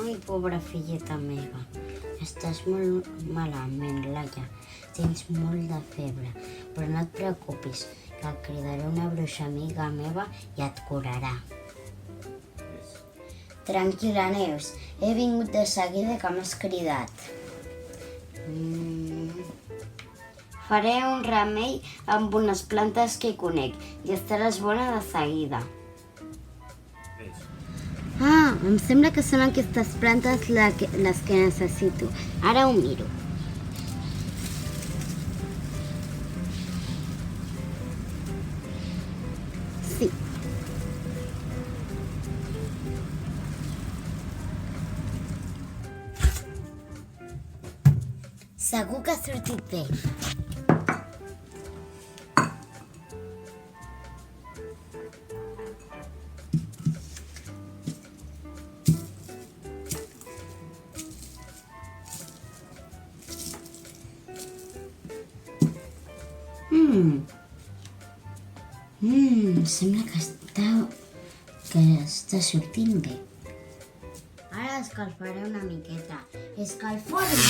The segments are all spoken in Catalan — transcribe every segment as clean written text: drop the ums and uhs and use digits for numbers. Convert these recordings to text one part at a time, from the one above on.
Ai, pobra filleta meva, estàs molt malament, Laia. Tens molt de febre, però no et preocupis, que cridaré una bruixa amiga meva i et curarà. Tranquil·la, Neus, he vingut de seguida que m'has cridat. Faré un remei amb unes plantes que conec i estaràs bona de seguida. Ah, em sembla que són aquestes plantes les que necessito. Ara ho miro. Sí. Segur que ha sortit bé. Sembla que està sortint bé. Ara escalfaré una miqueta. Escalfor-me!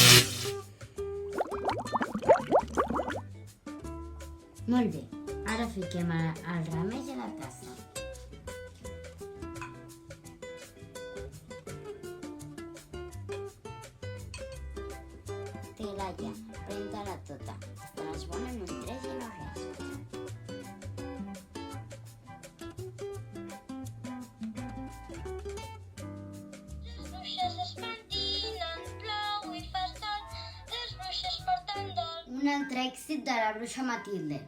Molt bé. Ara fiquem el remei a la tassa. Té, Laia, pren-te-la tota. Estaràs bona en un 3 i no res. Un altre èxit de la bruixa Matilde.